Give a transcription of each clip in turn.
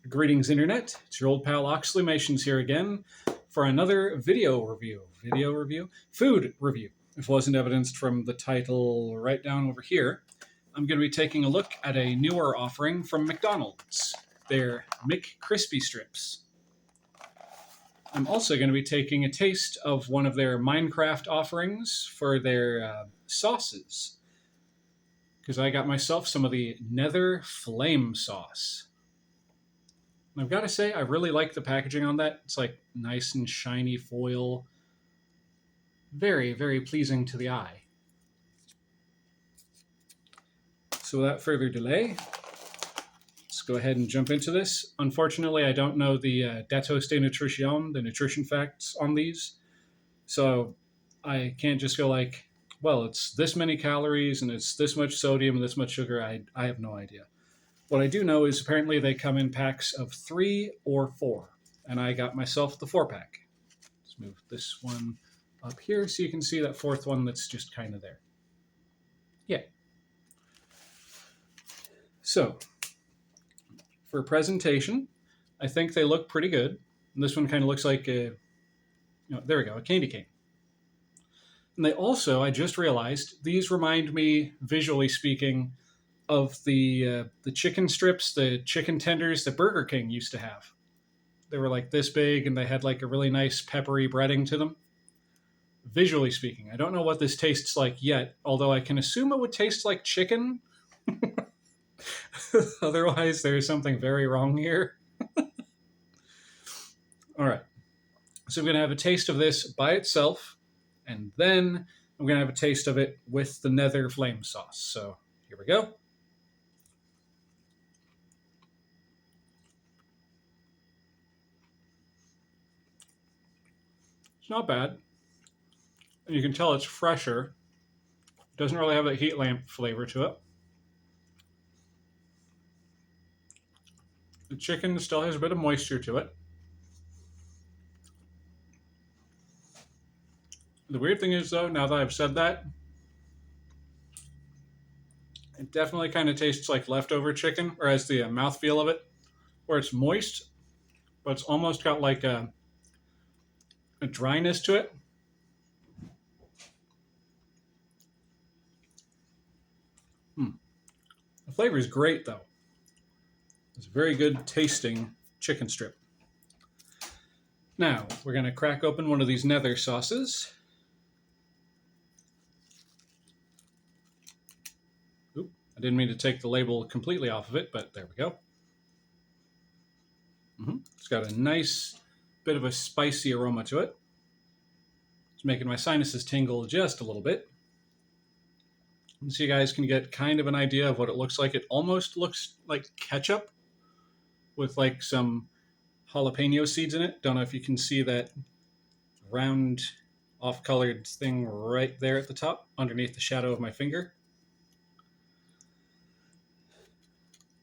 Greetings, Internet. It's your old pal Oxleymations here again for another video review. Food review. If it wasn't evidenced from the title right down over here, I'm going to be taking a look at a newer offering from McDonald's. Their McCrispy Strips. I'm also going to be taking a taste of one of their Minecraft offerings for their sauces. Because I got myself some of the Nether Flame Sauce. And I've got to say, I really like the packaging on that. It's like nice and shiny foil. Very, very pleasing to the eye. So without further delay, let's go ahead and jump into this. Unfortunately, I don't know the datos de nutrition, the nutrition facts on these. So I can't just go like, well, it's this many calories and it's this much sodium and this much sugar. I have no idea. What I do know is apparently they come in packs of 3 or 4, and I got myself the 4-pack. Let's move this one up here so you can see that fourth one that's just kind of there. Yeah. So, for presentation, I think they look pretty good. And this one kind of looks like a, there we go, a candy cane. And they also, I just realized, these remind me, visually speaking, of the chicken strips, the chicken tenders that Burger King used to have. They were like this big and they had like a really nice peppery breading to them. Visually speaking, I don't know what this tastes like yet, although I can assume it would taste like chicken. Otherwise, there's something very wrong here. All right. So I'm going to have a taste of this by itself, and then I'm going to have a taste of it with the Nether Flame Sauce. So here we go. It's not bad. And you can tell it's fresher. It doesn't really have that heat lamp flavor to it. The chicken still has a bit of moisture to it. The weird thing is, though, now that I've said that, it definitely kind of tastes like leftover chicken, or has the mouthfeel of it, where it's moist, but it's almost got like a dryness to it. The flavor is great, though. It's a very good tasting chicken strip. Now, we're going to crack open one of these Nether sauces. Oop, I didn't mean to take the label completely off of it, but there we go. It's got a nice bit of a spicy aroma to it. It's making my sinuses tingle just a little bit. And so you guys can get kind of an idea of what it looks like. It almost looks like ketchup with like some jalapeno seeds in it. Don't know if you can see that round off-colored thing right there at the top underneath the shadow of my finger.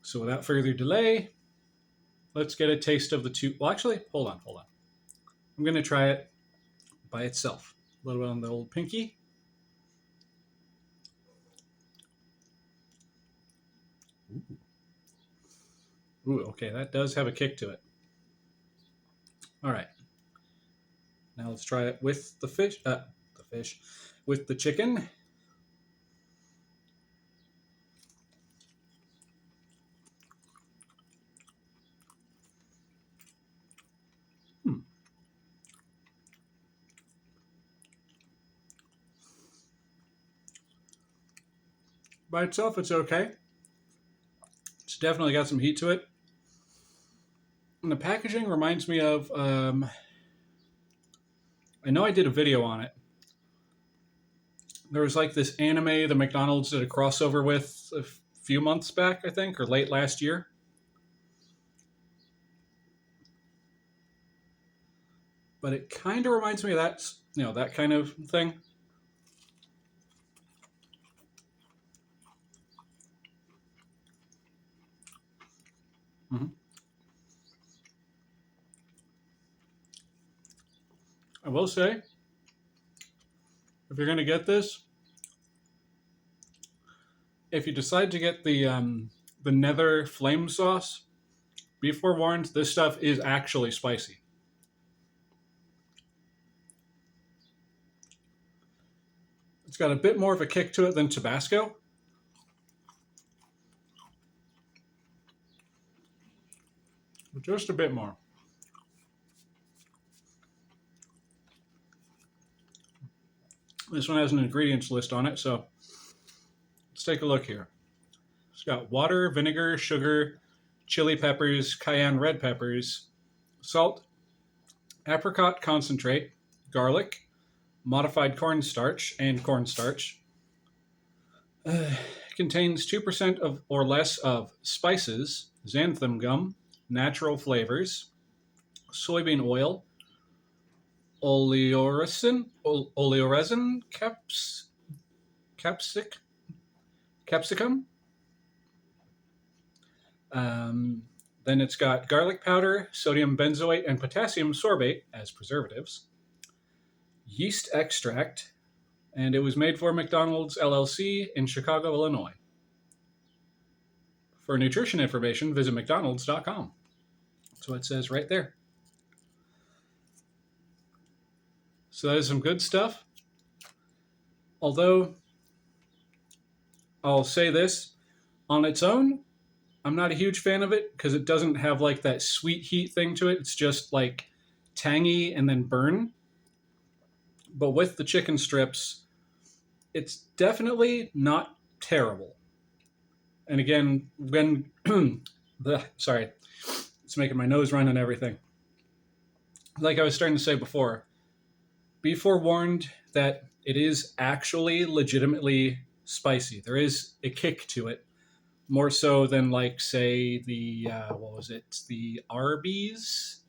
So without further delay, let's get a taste of the two. Well, actually, hold on. I'm going to try it by itself. A little bit on the old pinky. Ooh, okay, that does have a kick to it. All right. Now let's try it with the fish. With the chicken. By itself, it's okay. It's definitely got some heat to it. And the packaging reminds me of, I know I did a video on it. There was like this anime that McDonald's did a crossover with a few months back, I think, or late last year. But it kind of reminds me of that, that kind of thing. I will say, if you're going to get this, if you decide to get the Nether Flame Sauce, be forewarned, this stuff is actually spicy. It's got a bit more of a kick to it than Tabasco. Just a bit more. This one has an ingredients list on it, so let's take a look here. It's got water, vinegar, sugar, chili peppers, cayenne red peppers, salt, apricot concentrate, garlic, modified cornstarch, and cornstarch. Contains 2% of or less of spices, xanthan gum, natural flavors, soybean oil, oleoresin, capsicum. Then it's got garlic powder, sodium benzoate, and potassium sorbate as preservatives, yeast extract, and it was made for McDonald's LLC in Chicago, Illinois. For nutrition information, visit mcdonalds.com. That's what it says right there. So that is some good stuff. Although, I'll say this, on its own, I'm not a huge fan of it because it doesn't have like that sweet heat thing to it. It's just like tangy and then burn. But with the chicken strips, it's definitely not terrible. And again, when it's making my nose run and everything. Like I was starting to say before, be forewarned that it is actually legitimately spicy. There is a kick to it, more so than like say the the Arby's,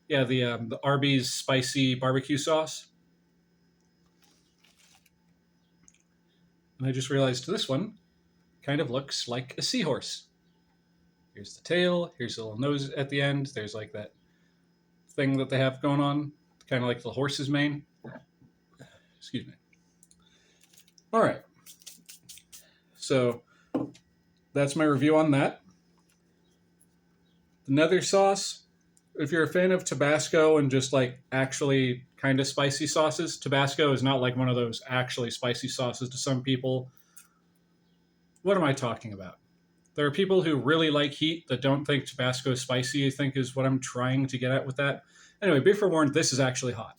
the Arby's spicy barbecue sauce. And I just realized this one kind of looks like a seahorse. Here's the tail, here's the little nose at the end, there's like that thing that they have going on, kind of like the horse's mane. Excuse me. All right. So that's my review on that. The Nether sauce, if you're a fan of Tabasco and just like actually kind of spicy sauces, Tabasco is not like one of those actually spicy sauces to some people. What am I talking about? There are people who really like heat that don't think Tabasco is spicy, I think is what I'm trying to get at with that. Anyway, be forewarned, this is actually hot.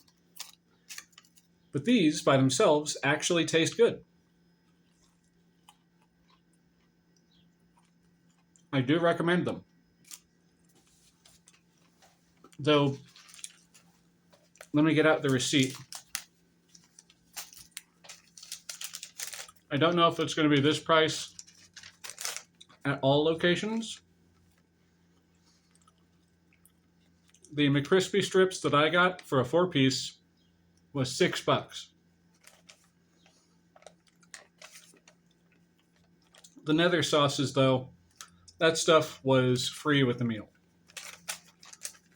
But these, by themselves, actually taste good. I do recommend them. Though, let me get out the receipt. I don't know if it's going to be this price at all locations. The McCrispy strips that I got for a 4-piece was $6. The Nether sauces, though, that stuff was free with the meal.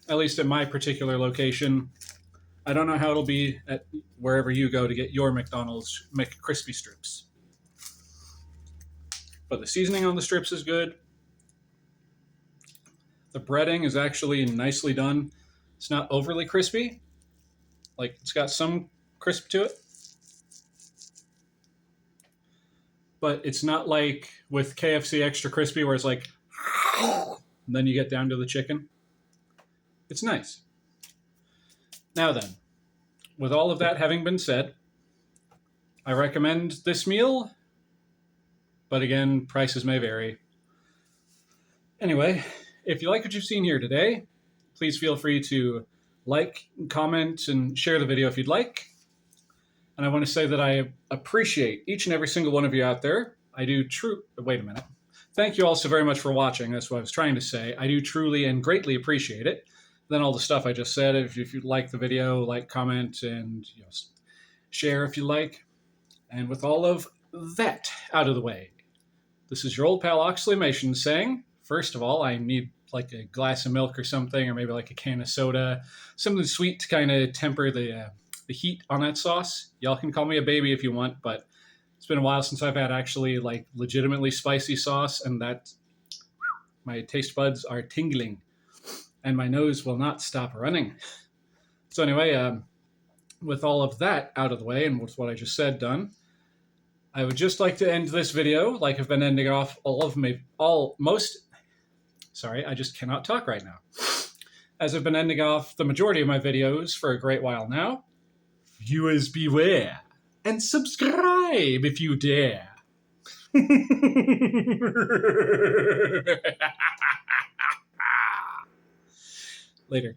At least at my particular location. I don't know how it'll be at wherever you go to get your McDonald's McCrispy strips. But the seasoning on the strips is good. The breading is actually nicely done. It's not overly crispy. Like, it's got some crisp to it. But it's not like with KFC Extra Crispy where it's like, and then you get down to the chicken. It's nice. Now then, with all of that having been said, I recommend this meal, but again, prices may vary. Anyway, if you like what you've seen here today, please feel free to like, comment, and share the video if you'd like. And I want to say that I appreciate each and every single one of you out there. I do wait a minute. Thank you all so very much for watching. That's what I was trying to say. I do truly and greatly appreciate it. Then all the stuff I just said, if you like the video, like, comment, and share if you like. And with all of that out of the way, this is your old pal Oxleymations saying, first of all, I need like a glass of milk or something, or maybe like a can of soda, something sweet to kind of temper the heat on that sauce. Y'all can call me a baby if you want, but it's been a while since I've had actually like legitimately spicy sauce, and that my taste buds are tingling. and my nose will not stop running. So anyway, with all of that out of the way and with what I just said done, I would just like to end this video like I've been ending off sorry, I just cannot talk right now. As I've been ending off the majority of my videos for a great while now. Viewers beware, and subscribe if you dare. Later.